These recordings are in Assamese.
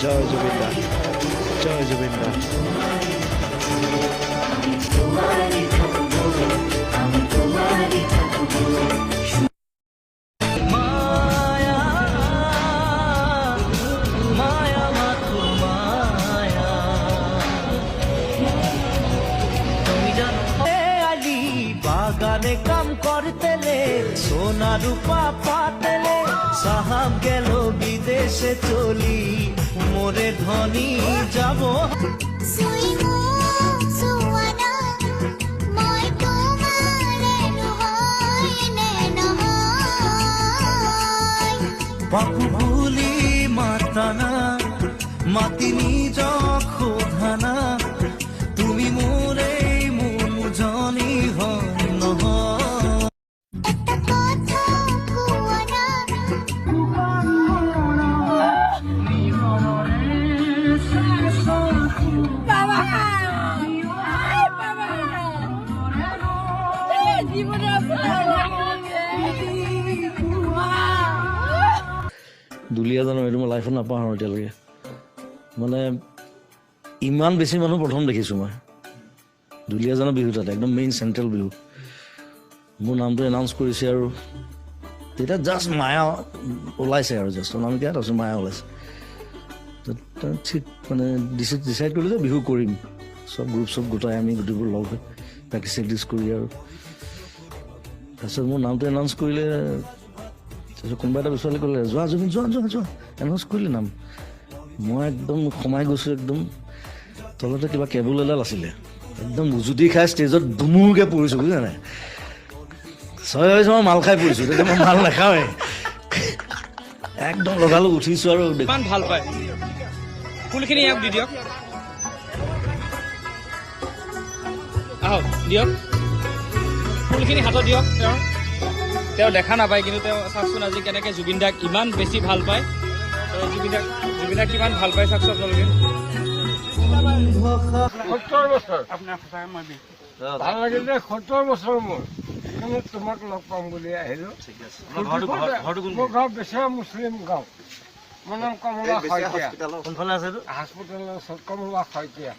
জয় জুবিনদা, জয় জুবিনদা। বাগানে কাম করতেলে সোনা রূপা পাতেলে সাহাব গেল বিদেশে চলি মোরে ধনী যাব বাপু ভুলি মাতানা মাতিনি যখোধানা তুমি মোরে মন জানি হয় দুলীয়াজানৰ এইটো মই লাইফত নাপাহৰোঁ এতিয়ালৈকে। মানে ইমান বেছি মানুহ প্ৰথম দেখিছোঁ মই দুলীয়াজানৰ বিহু, তাতে একদম মেইন চেণ্ট্ৰেল বিহু। মোৰ নামটো এনাউন্স কৰিছে আৰু তেতিয়া জাষ্ট মায়া ওলাইছে আৰু জাষ্ট নামিকা তাৰপিছত মায়া ওলাইছে। ঠিক মানে ডিচাইড কৰিলোঁ যে বিহু কৰিম, চব গ্ৰুপ চব গোটাই আমি গোটেইবোৰ লগ হৈ প্ৰেক্টিচ চেক্টিচ কৰি আৰু তাৰপিছত মোৰ নামটো এনাউন্স কৰিলে। তাৰপিছত কোনোবা এটা বিচৰালে ক'লে যোৱা জুবিন যোৱা যোৱা যোৱা, এনাউন্স কৰিলে নাম। মই একদম সোমাই গৈছোঁ, একদম তলতে কিবা কেবুল এডাল আছিলে, একদম উজুতি খাই ষ্টেজত দুমুৰকৈ পৰিছোঁ, বুজিছা নাই। ছয় হৈছে মই মাল খাই পৰিছোঁ, তেতিয়া মই মাল নাখাওঁৱেই, একদম লগালগ উঠিছোঁ আৰু ইমান ভাল পায়। ফুলখিনি ইয়াক দি দিয়ক, আহক দিয়ক, ফুলখিনি হাতত দিয়ক। তেওঁ দেখা নাপায়, কিন্তু তেওঁ চাওকচোন আজি কেনেকৈ জুবিন দাক ইমান বেছি ভাল পায়। জুবিন দাক কিমান ভাল পায় চাওকচোন আপোনালোকে। 70 বছৰ আপোনাৰ ভাল লাগিল যে 70 বছৰ মোৰ তোমাক লগ পাম বুলি আহিলোঁ। মোৰ গাঁও বেচেৰা মুছলিম গাঁও, মোৰ নাম কমলা শইকীয়া। কোনফালে আছে হাস্পতালৰ ওচৰত কমলা শইকীয়া।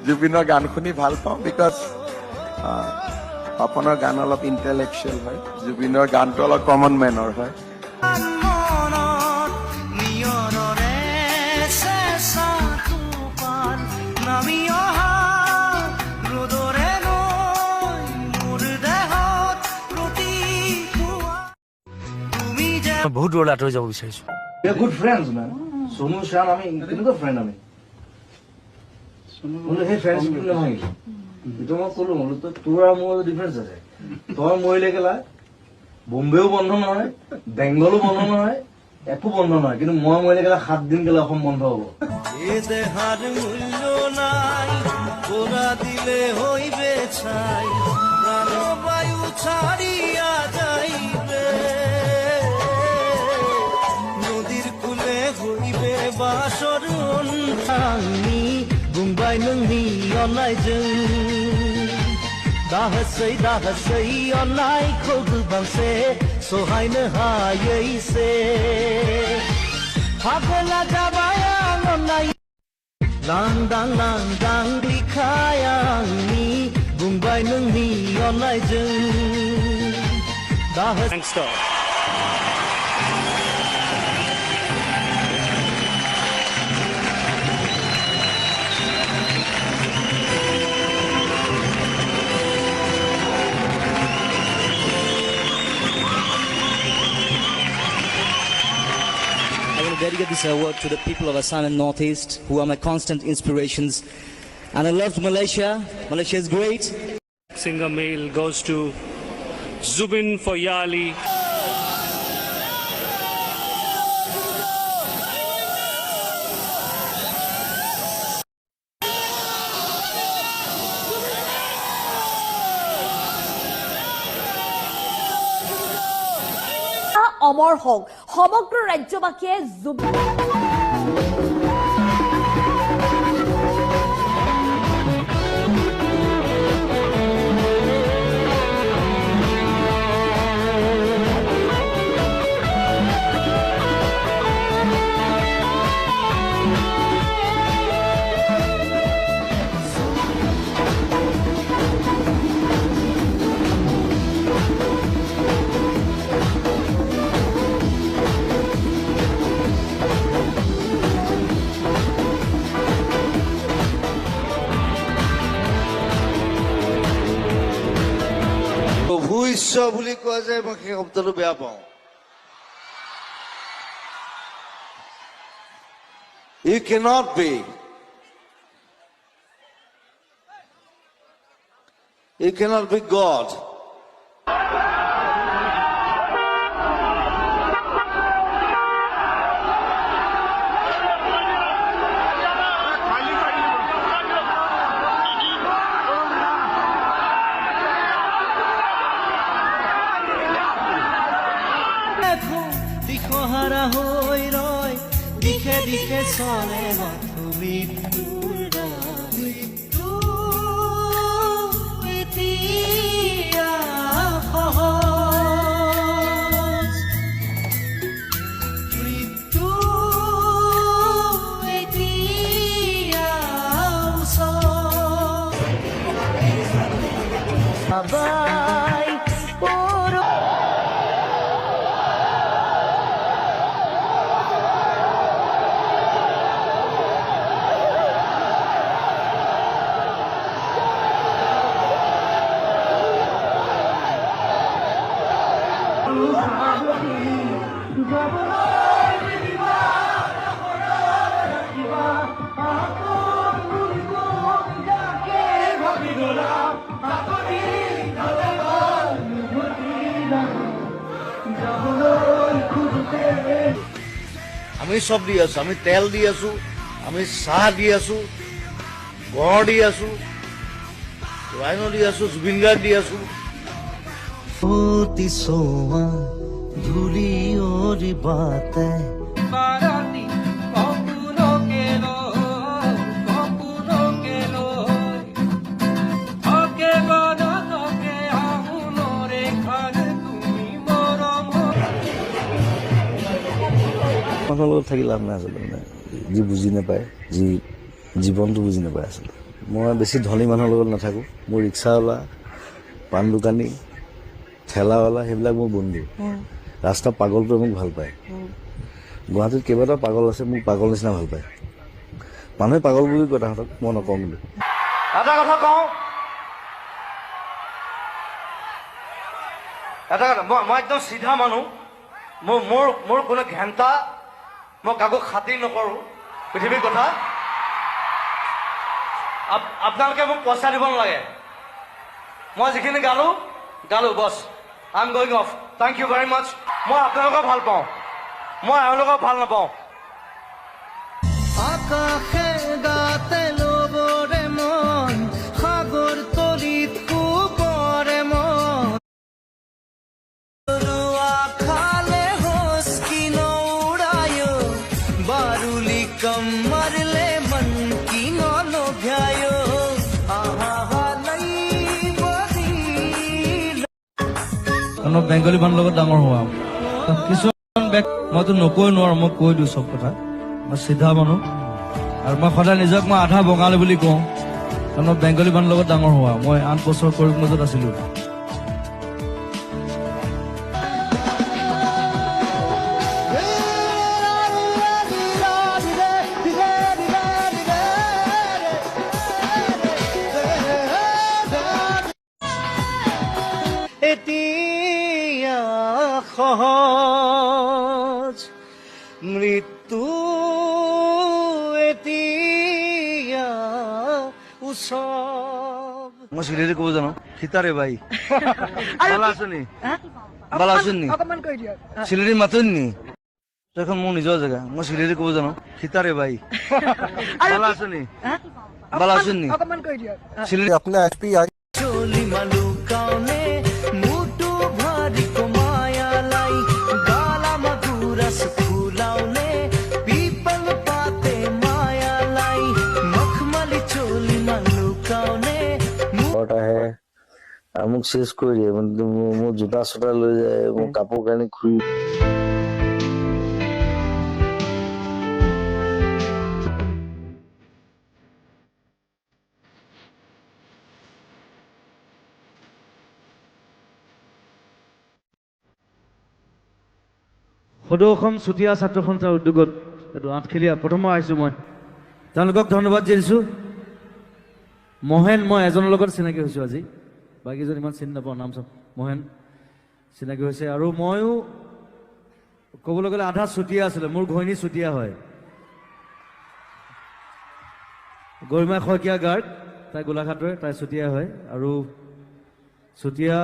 জুবিনৰ গান শুনি ভাল পাওঁ, বিকজ পাপনৰ গান অলপ ইণ্টেলেকচুৱেল হয়, জুবিনৰ গানটো অলপ কমন মেনৰ হয়। বহুত দূৰলৈ আঁতৰি যাব বিচাৰিছোঁ। Good friends man, Sonu Shyam আমি কেনেকুৱা ফ্ৰেণ্ড আমি। সেই ফ্ৰেণ্ডশ্বিপটো নাভাঙিলোঁ, এইটো মই ক'লো বোলো তোৰ আৰু মোৰ ডিফাৰেঞ্চ আছে। তই মৰিলে কেলা বম্বেও বন্ধ নহয়, বেংগলো বন্ধ নহয়, একো বন্ধ নহয়, কিন্তু মই মৰিলে কেলা 7 দিন কেলা অসম বন্ধ হ'ব। দেহাৰ মূল্য নাই পৰা দিলে হইবে ছাই, প্রাণবায়ু ছাড়িয়া যাইবে, নদীর কুলে হইবে বাসর অন্ধানি, बुंबाय नोंनि अननायजों दाहसै अननायखौ गोबांसे सहायनो हायैसे, फागला जाबाय आं अननाय लांदां लांदां बिखाया आंनि, बुंबाय नोंनि अननायजों दाहसै। dedicate this award to the people of Assam and Northeast, who are my constant inspirations. And I love Malaysia. Malaysia is great. Singer male goes to Zubin Foyali. অমৰ হওক সমগ্ৰ ৰাজ্যবাসীয়ে প্ৰভু ঈশ্বৰ বুলি কোৱা যায়, মই সেই শব্দটো বেয়া পাওঁ। You cannot be. You cannot be God. দিশহাৰা হৈ ৰয় দিশে দিশে চলে মৃত্যুৰ মৃত্যু এতিয়া সহজ মৃত্যু এতিয়া বাবাই আমি চব দি আছো, আমি তেল দি আছো, আমি চাহ দি আছো, গড় দি আছো, ৰাইন দি আছো, জুবিন গাৰ্গ দি আছো। অতি সোমা ধুলি ওৰি বাতে মানুহৰ লগত থাকি লাভ নাই আচলতে, মানে যি বুজি নাপায়, যি জীৱনটো বুজি নাপায় আচলতে। মই বেছি ধনী মানুহৰ লগত নাথাকোঁ। মোৰ ৰিক্সাৱালা, পাণ দোকানী, ঠেলাৱালা সেইবিলাক মোৰ বন্ধু। ৰাস্তা পাগলটোৱে মোক ভাল পায়। গুৱাহাটীত কেইবাটাও পাগল আছে, মোক পাগল নিচিনা ভাল পায়। মানুহে পাগল বুলি কয় তাহাঁতক, মই নকওঁ কিন্তু। এটা কথা কওঁ, এটা কথা, মই একদম চিধা মানুহ। মোৰ কোনো ঘেণ্টা, মই কাকো খাতিৰ নকৰোঁ পৃথিৱীৰ কথা। আপোনালোকে মোক পইচা দিব নালাগে। মই যিখিনি গালোঁ boss, I am going off. Thank you very much. মই আপোনালোকক ভাল পাওঁ, মই এওঁলোকক ভাল নাপাওঁ। আকাশে গাতে লবৰে মন সাগৰ তলিত কুপৰে মন খালে হস্কি নৌৰায় বাৰুলি কম মাৰলে মন কি নলভ্যায় বেংগলী মানুহৰ লগত ডাঙৰ হোৱা কিছুমান মইতো নকৈ নোৱাৰো, মই কৈ দিওঁ চব কথা। মই চিধা মানুহ আৰু মই সদায় নিজক মই আধা বঙালী বুলি কওঁ, কাৰণ মই বেংগলী মানুহৰ লগত ডাঙৰ হোৱা। মই 8 বছৰ কৰিমগঞ্জত আছিলো। এতিয়া সহজ মৃত্যু সব মই চিলেটি ক'ব জানো সীতাৰে বাই বালা আছো নি বালা আছো নি চিলেটি মাতোন নি এখন মোৰ নিজৰ জেগা মই চিলেটি ক'ব জানো সীতাৰে বাই বালা আছো নি বালা আছো নি চিলেটি अपने एसपी आई चोली मलुकाउने मुटु भरिको मायालाई गाला मधुरस फुलाउने पिपल पाते मायालाई मखमली चोली मलुकाउने ঘৰত আহে আৰু মোক চেছ কৰি দিয়ে মোৰ জোতা চোতা লৈ যায় মোৰ কাপোৰ কানি খুলি সদৌ অসম চুতীয়া ছাত্ৰ সন্থাৰ উদ্যোগত এইটো আঠখেলীয়া প্ৰথমবাৰ আহিছোঁ মই তেওঁলোকক ধন্যবাদ দিছোঁ মহেন মই এজনৰ লগত চিনাকি হৈছোঁ আজি বাকীজন ইমান চিনি নাপাওঁ নাম চাম মহেন চিনাকি হৈছে আৰু ময়ো ক'বলৈ গ'লে আধা চুতীয়া আছিলে মোৰ ঘৈণী চুতীয়া হয় গৰিমা শইকীয়া গাৰ্গ তাই গোলাঘাটৰে তাই চুতীয়া হয় আৰু চুতীয়া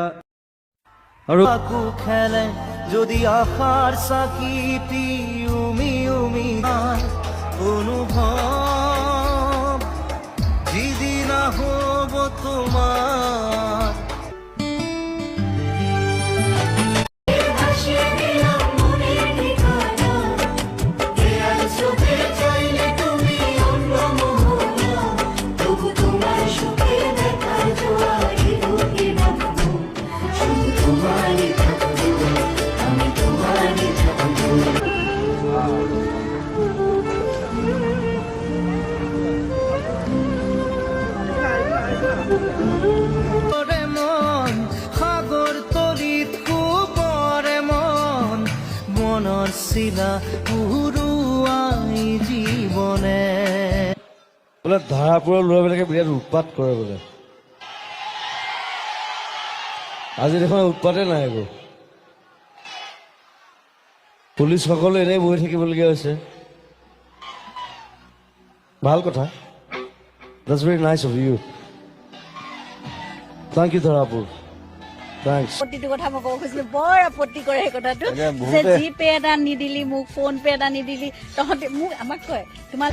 আৰু আকু খেলে যদি আশার সাকিটি উমি উমি অনুভব যদি না হব তোমার মন সাগর তলিত কুবরে মন মনৰ চিলা উৰুৱাই জীৱনে বোলে ধাৰাপুৰৰ ল'ৰাবিলাকে বিৰাট উৎপাত কৰে বোলে আজি দেখোন উৎপাতে নাই একো পুলিচসকলে এনেই বহি থাকিবলগীয়া হৈছে ভাল কথা That's very nice of you. Thank you, Dharapur. Thanks. আপত্তিটো কথা মই ক'ব খুজিছিলোঁ বৰ আপত্তি কৰে সেই কথাটো যে জি পে' এটা নিদিলি মোক ফোন পে' এটা নিদিলি তহঁতে মোক আমাক কয় তোমাৰ